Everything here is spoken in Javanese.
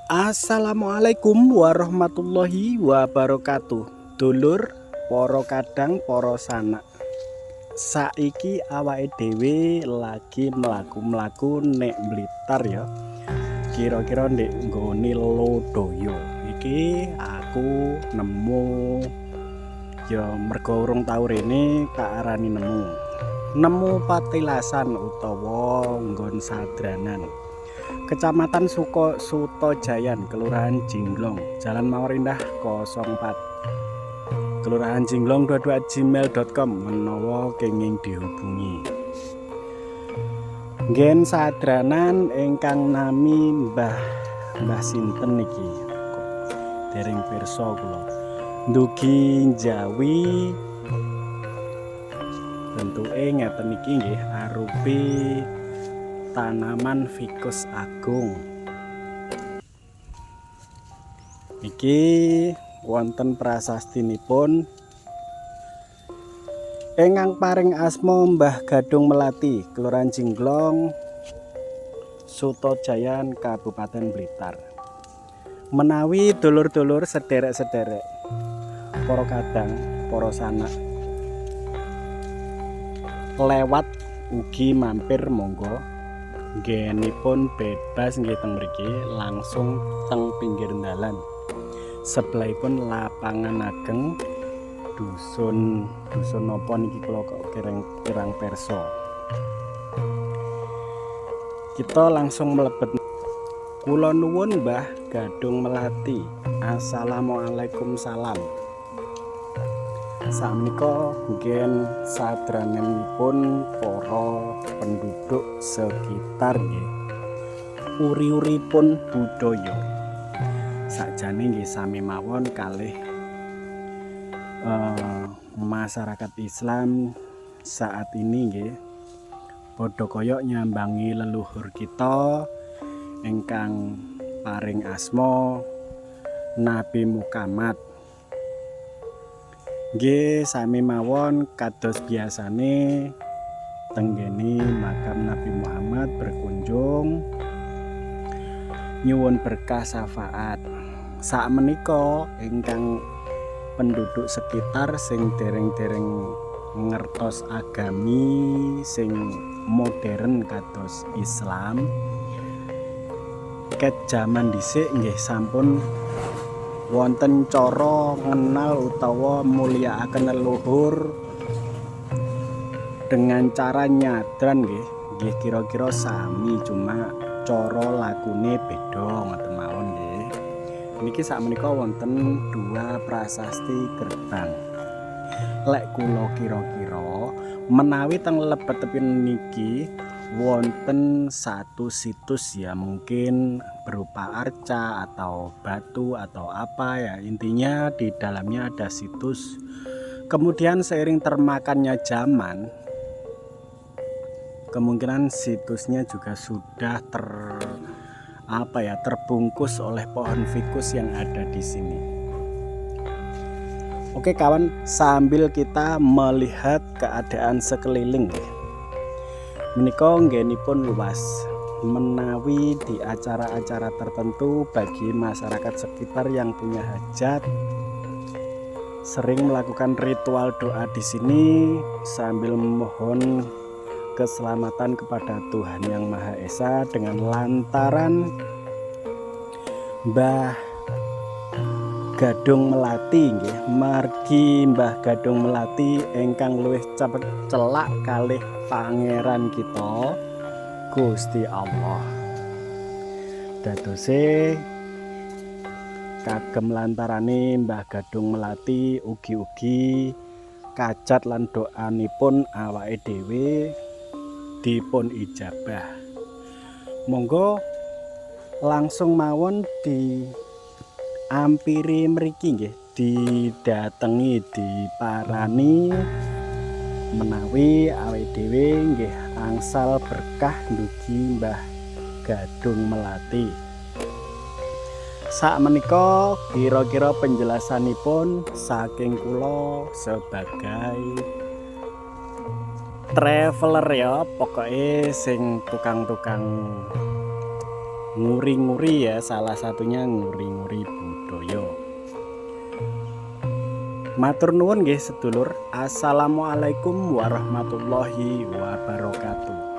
Assalamualaikum warahmatullahi wabarakatuh. Dulur, para kadang, para sanak. Saiki awake dhewe lagi mlaku-mlaku nek Blitar ya. Kira-kira ndek nggone Lodaya. Iki aku nemu ya mergo urung tau rene tak arani nemu patilasan utawa nggon sadranan. Kecamatan Sutojayan, Kelurahan Jinglong, Jalan Mawar Indah 04. Kelurahan Jinglong 22@gmail.com menawa kenging dihubungi. Nggen sadranan ingkang nami Mbah sinten niki? Dereng pirsa kula. Ndugi Jawi bentuke ngeten iki nggih arupi tanaman ficus agung. Iki wonten prasastinipun ingkang paring asma Mbah Gadung Melati, Kelurahan Jinglong, Sutojayan, Kabupaten Blitar. Menawi dulur-dulur sederek-sederek, para kadang, para sanak, lewat ugi mampir monggo. Nggenipun bebas nggih teng mriki, langsung teng pinggir dalan. Sebelahipun lapangan ageng dusun napa niki kula kok kirang perso. Kita langsung mlebet. Kula nuwun Mbah Gadung Melati. Assalamualaikum salam. Sakmenika nggen sadranganipun para penduduk sekitar nggih. Uri-uripun budaya. Sakjane nggih sami mawon kalih masyarakat Islam saat ini nggih padha kaya nyambangi leluhur kita ingkang paring asma Nabi Muhammad. Nggih sami mawon kados biasane tenggene makam Nabi Muhammad berkunjung nyuwun berkah syafaat. Sakmenika ingkang penduduk sekitar sing dereng-dereng ngertos agami sing modern kados Islam ket jaman dhisik nggih sampun wonten cara ngenal utawa mulyakaken leluhur dengan cara nyadran nggih kira-kira sami, cuma cara lakune beda ngoten mawon nggih. Niki sakmenika wonten 2 prasasti gerbang. Lek kula kira-kira menawi teng lebet-tepin niki wonten satu situs ya, mungkin berupa arca atau batu atau apa ya, intinya di dalamnya ada situs. Kemudian seiring termakannya zaman, kemungkinan situsnya juga sudah terbungkus oleh pohon ficus yang ada di sini. Oke kawan, sambil kita melihat keadaan sekeliling ya. Menika nggenipun luas, menawi di acara-acara tertentu bagi masyarakat sekitar yang punya hajat sering melakukan ritual doa di sini sambil memohon keselamatan kepada Tuhan Yang Maha Esa dengan lantaran Mbah Gadung Melati nggih, margi Mbah Gadung Melati ingkang luwih celak kalih pangeran kita Gusti Allah. Dadose kagem lantarane Mbah Gadung Melati ugi-ugi kajat lan doanipun awake dhewe dipun ijabah. Monggo langsung mawon di ampiri mriki nggih, didatengi diparani menawi awake dhewe nggih angsal berkah ndugi Mbah Gadung Melati. Sakmenika kira-kira penjelasanipun saking kula sebagai traveler ya, pokoknya sing tukang-tukang nguri-nguri ya, salah satunya nguri-nguri budaya. Matur nuwun nggih sedulur. Assalamualaikum warahmatullahi wabarakatuh.